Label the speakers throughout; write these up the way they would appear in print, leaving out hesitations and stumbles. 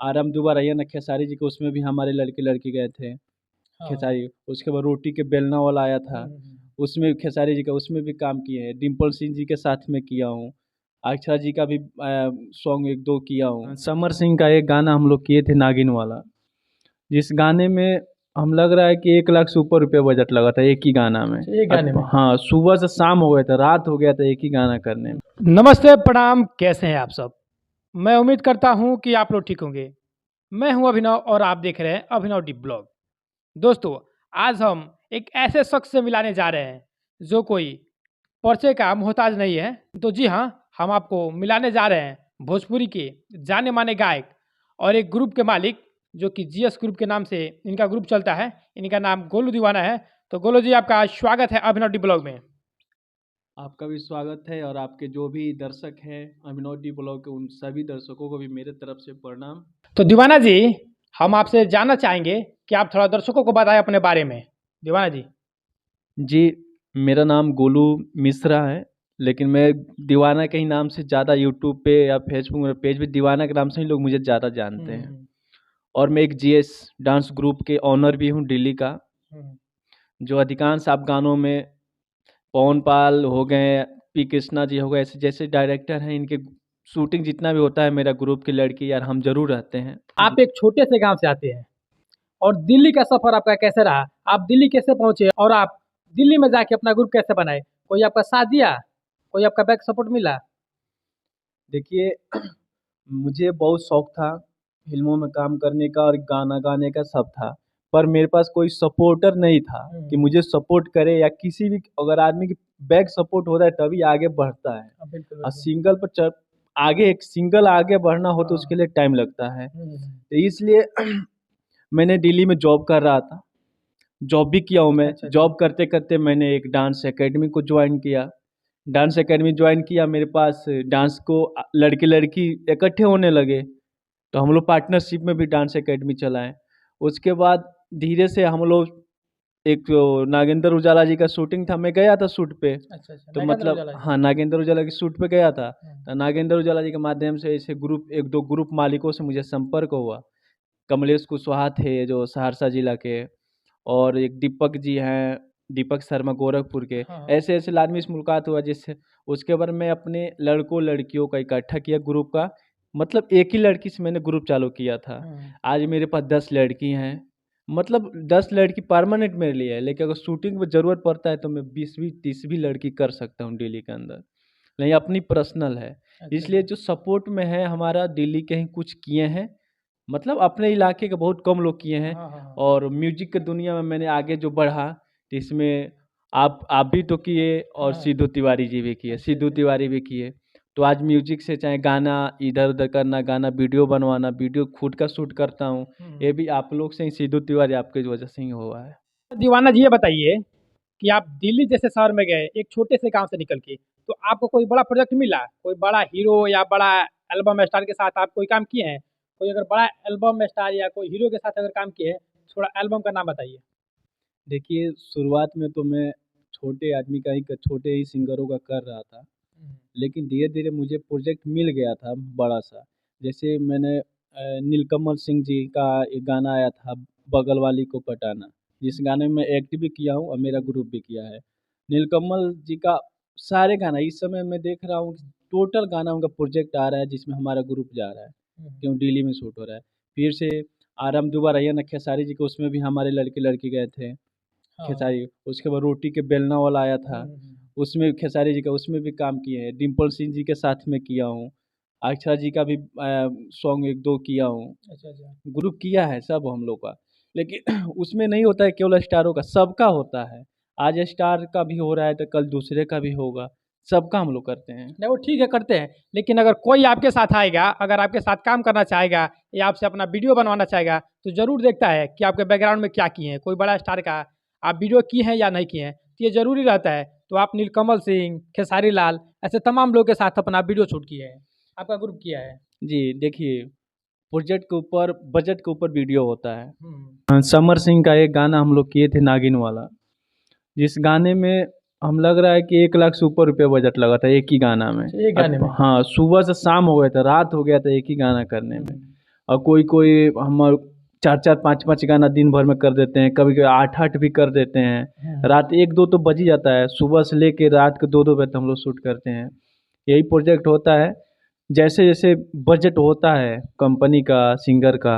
Speaker 1: आराम दोबारा ये ना खेसारी जी के उसमें भी हमारे लड़के लड़की गए थे।
Speaker 2: हाँ।
Speaker 1: खेसारी, उसके बाद रोटी के बेलना वाला आया था, उसमें भी खेसारी जी का उसमें भी काम किए हैं। डिम्पल सिंह जी के साथ में किया हूँ। अक्षरा जी का भी सॉन्ग एक दो किया हूँ। समर सिंह का एक गाना हम लोग किए थे नागिन वाला, जिस गाने में हम लग रहा है कि 1 लाख से ऊपर रुपये बजट लगा था एक ही गाना में।
Speaker 2: एक गाने में।
Speaker 1: हाँ, सुबह से शाम हो गया था, रात हो गया था एक ही गाना करने में।
Speaker 2: नमस्ते, प्रणाम, कैसे हैं आप सब। मैं उम्मीद करता हूं कि आप लोग ठीक होंगे। मैं हूं अभिनव और आप देख रहे हैं अभिनव डी ब्लॉग। दोस्तों, आज हम एक ऐसे शख्स से मिलाने जा रहे हैं जो कोई परिचय का मोहताज नहीं है। तो जी हाँ, हम आपको मिलाने जा रहे हैं भोजपुरी के जाने माने गायक और एक ग्रुप के मालिक, जो कि जीएस ग्रुप के नाम से इनका ग्रुप चलता है। इनका नाम गोलू दीवाना है। तो गोलू जी, आपका स्वागत है अभिनव डी ब्लॉग में।
Speaker 1: आपका भी स्वागत है, और आपके जो भी दर्शक हैं अभिनव डी ब्लॉग के, उन सभी दर्शकों को भी मेरे तरफ से प्रणाम।
Speaker 2: तो दीवाना जी, हम आपसे जानना चाहेंगे कि आप थोड़ा दर्शकों को बताएं अपने बारे में। दीवाना जी।
Speaker 1: जी, मेरा नाम गोलू मिश्रा है, लेकिन मैं दीवाना के ही नाम से ज़्यादा यूट्यूब पे या फेसबुक में पेज पे दीवाना के नाम से ही लोग मुझे ज़्यादा जानते हैं। और मैं एक जीएस डांस ग्रुप के ऑनर भी हूँ दिल्ली का, जो अधिकांश आप गानों में पवन पाल हो गए, पी कृष्णा जी हो गए, ऐसे जैसे डायरेक्टर हैं, इनके शूटिंग जितना भी होता है मेरा ग्रुप की लड़की यार हम जरूर रहते हैं।
Speaker 2: आप एक छोटे से गांव से आते हैं और दिल्ली का सफर आपका कैसे रहा? आप दिल्ली कैसे पहुंचे और आप दिल्ली में जाके अपना ग्रुप कैसे बनाए? कोई आपका साथ दिया? कोई आपका बैक सपोर्ट मिला?
Speaker 1: देखिए, मुझे बहुत शौक था फिल्मों में काम करने का और गाना गाने का, सब था, पर मेरे पास कोई सपोर्टर नहीं था कि मुझे सपोर्ट करे, या किसी भी अगर आदमी की बैक सपोर्ट होता है तभी आगे बढ़ता है।
Speaker 2: बिल्कुल
Speaker 1: और सिंगल पर आगे एक सिंगल आगे बढ़ना हो तो उसके लिए टाइम लगता है। तो इसलिए मैंने दिल्ली में जॉब कर रहा था, जॉब भी किया हूँ मैं।
Speaker 2: अच्छा।
Speaker 1: जॉब करते करते मैंने एक डांस एकेडमी को ज्वाइन किया। डांस एकेडमी ज्वाइन किया, मेरे पास डांस को लड़के लड़की इकट्ठे होने लगे, तो हम लोग पार्टनरशिप में भी डांस एकेडमी चलाएं। उसके बाद धीरे से हम लोग एक नागेंद्र उजाला जी का शूटिंग था, मैं गया था शूट पे।
Speaker 2: अच्छा।
Speaker 1: तो मतलब हाँ, नागेंद्र उजाला की शूट पे गया था। तो नागेंद्र उजाला जी के माध्यम से ऐसे ग्रुप, एक दो ग्रुप मालिकों से मुझे संपर्क हुआ। कमलेश कुशवाहा थे जो सहरसा जिला के, और एक दीपक जी हैं, दीपक शर्मा गोरखपुर के। ऐसे ऐसे आदमी से मुलाकात हुआ, जिससे उसके बाद मैं अपने लड़कों लड़कियों का इकट्ठा किया ग्रुप का। मतलब एक ही लड़की से मैंने ग्रुप चालू किया था। आज मेरे पास 10 लड़की हैं, मतलब 10 लड़की परमानेंट मेरे लिए है, लेकिन अगर शूटिंग में ज़रूरत पड़ता है तो मैं 20 भी 30 भी लड़की कर सकता हूँ दिल्ली के अंदर, नहीं अपनी पर्सनल है। इसलिए जो सपोर्ट में है हमारा, दिल्ली के ही कुछ किए हैं, मतलब अपने इलाके के बहुत कम लोग किए हैं। और म्यूजिक के दुनिया में मैंने आगे जो बढ़ा, तो इसमें आप भी तो किए, और सिद्धू तिवारी जी भी किए, सिद्धू तिवारी भी किए। तो आज म्यूजिक से चाहे गाना इधर उधर करना, गाना वीडियो बनवाना, वीडियो खुद का शूट करता हूँ, ये भी आप लोग से ही, सिद्धू तिवारी आपके वजह से ही हुआ है।
Speaker 2: दीवाना जी, ये बताइए कि आप दिल्ली जैसे शहर में गए एक छोटे से गांव से निकल के, तो आपको कोई बड़ा प्रोजेक्ट मिला? कोई बड़ा हीरो या बड़ा एल्बम स्टार के साथ आप कोई काम किए हैं? कोई अगर बड़ा एल्बम स्टार या कोई हीरो के साथ अगर काम किए हैं, थोड़ा एल्बम का नाम बताइए।
Speaker 1: देखिए, शुरुआत में तो मैं छोटे आदमी का ही, छोटे ही सिंगरों का कर रहा था, लेकिन धीरे धीरे मुझे प्रोजेक्ट मिल गया था बड़ा सा। जैसे मैंने नीलकमल सिंह जी का एक गाना आया था, बगल वाली को पटाना, जिस गाने में मैं एक्ट भी किया हूँ और मेरा ग्रुप भी किया है। नीलकमल जी का सारे गाना इस समय मैं देख रहा हूँ, टोटल गाना उनका प्रोजेक्ट आ रहा है जिसमें हमारा ग्रुप जा रहा है, क्यों दिल्ली में शूट हो रहा है। फिर से आराम दोबारा ये ना खेसारी जी के, उसमें भी हमारे लड़के लड़की गए थे। खेसारी, उसके बाद रोटी के बेलना वाला आया था, उसमें खेसारी जी का उसमें भी काम किए हैं। डिम्पल सिंह जी के साथ में किया हूँ। अक्षरा जी का भी सॉन्ग एक दो किया हूँ।
Speaker 2: अच्छा।
Speaker 1: ग्रुप किया है सब हम लोग का, लेकिन उसमें नहीं होता है केवल स्टारों का, सबका होता है। आज स्टार का भी हो रहा है तो कल दूसरे का भी होगा, सबका हम लोग करते हैं।
Speaker 2: नहीं, वो ठीक है, करते हैं, लेकिन अगर कोई आपके साथ आएगा, अगर आपके साथ काम करना चाहेगा या आपसे अपना वीडियो बनवाना चाहेगा, तो जरूर देखता है कि आपके बैकग्राउंड में क्या किए हैं। कोई बड़ा स्टार का आप वीडियो किए हैं या नहीं किए हैं, तो ये जरूरी रहता है। तो आप नीलकमल सिंह, खेसारी लाल, ऐसे तमाम लोग के साथ अपना वीडियो शूट किए हैं, आपका ग्रुप किया है।
Speaker 1: जी, देखिए, प्रोजेक्ट के ऊपर, बजट के ऊपर वीडियो होता है। समर सिंह का एक गाना हम लोग किए थे नागिन वाला, जिस गाने में हम लग रहा है कि 1 लाख से ऊपर रुपये बजट लगा था एक ही गाना में।
Speaker 2: एक गाने में।
Speaker 1: हाँ, सुबह से शाम हो गया था, रात हो गया था एक ही गाना करने में। और कोई कोई हम 4-4 5-5 गाना दिन भर में कर देते हैं, कभी कभी 8-8 भी कर देते हैं। रात 1-2 तो बज ही जाता है, सुबह से लेके रात के 2-2 बजे तक हम लोग शूट करते हैं। यही प्रोजेक्ट होता है, जैसे जैसे बजट होता है कंपनी का, सिंगर का,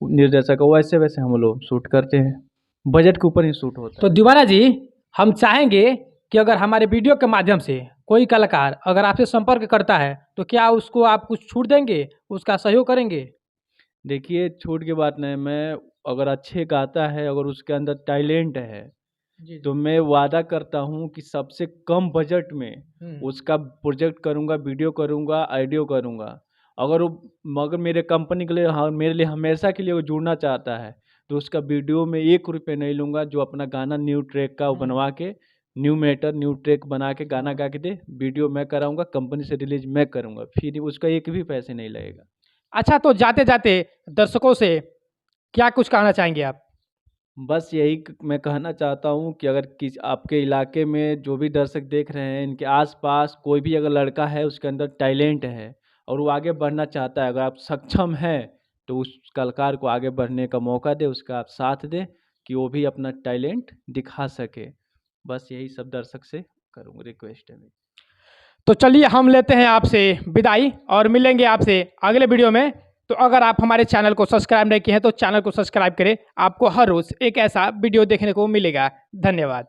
Speaker 1: निर्देशक का, वैसे वैसे हम लोग शूट करते हैं। बजट के ऊपर ही शूट होता
Speaker 2: तो
Speaker 1: है।
Speaker 2: दीवाना जी, हम चाहेंगे कि अगर हमारे वीडियो के माध्यम से कोई कलाकार अगर आपसे संपर्क करता है तो क्या उसको आप कुछ छूट देंगे, उसका सहयोग करेंगे?
Speaker 1: देखिए, छूट की बात नहीं, मैं अगर अच्छे गाता है, अगर उसके अंदर टैलेंट है,
Speaker 2: जी
Speaker 1: तो मैं वादा करता हूँ कि सबसे कम बजट में उसका प्रोजेक्ट करूँगा, वीडियो करूँगा, ऑडियो करूँगा। अगर वो मगर मेरे कंपनी के लिए, हाँ, मेरे लिए हमेशा के लिए वो जुड़ना चाहता है, तो उसका वीडियो में 1 रुपए नहीं लूँगा। जो अपना गाना न्यू ट्रैक का वो बनवा के, न्यू मैटर, न्यू ट्रैक बना के गाना गा के दे, वीडियो मैं कराऊँगा, कंपनी से रिलीज़ मैं करूँगा, फिर उसका एक भी पैसे नहीं लगेगा।
Speaker 2: अच्छा, तो जाते जाते दर्शकों से क्या कुछ कहना चाहेंगे आप?
Speaker 1: बस यही मैं कहना चाहता हूँ कि अगर आपके इलाके में जो भी दर्शक देख रहे हैं, इनके आसपास कोई भी अगर लड़का है, उसके अंदर टैलेंट है और वो आगे बढ़ना चाहता है, अगर आप सक्षम हैं, तो उस कलाकार को आगे बढ़ने का मौका दें, उसका आप साथ दें कि वो भी अपना टैलेंट दिखा सके। बस यही सब दर्शक से करूँगा, रिक्वेस्ट है मेरी।
Speaker 2: तो चलिए हम लेते हैं आपसे विदाई और मिलेंगे आपसे अगले वीडियो में। तो अगर आप हमारे चैनल को सब्सक्राइब नहीं किए हैं तो चैनल को सब्सक्राइब करें, आपको हर रोज़ एक ऐसा वीडियो देखने को मिलेगा। धन्यवाद।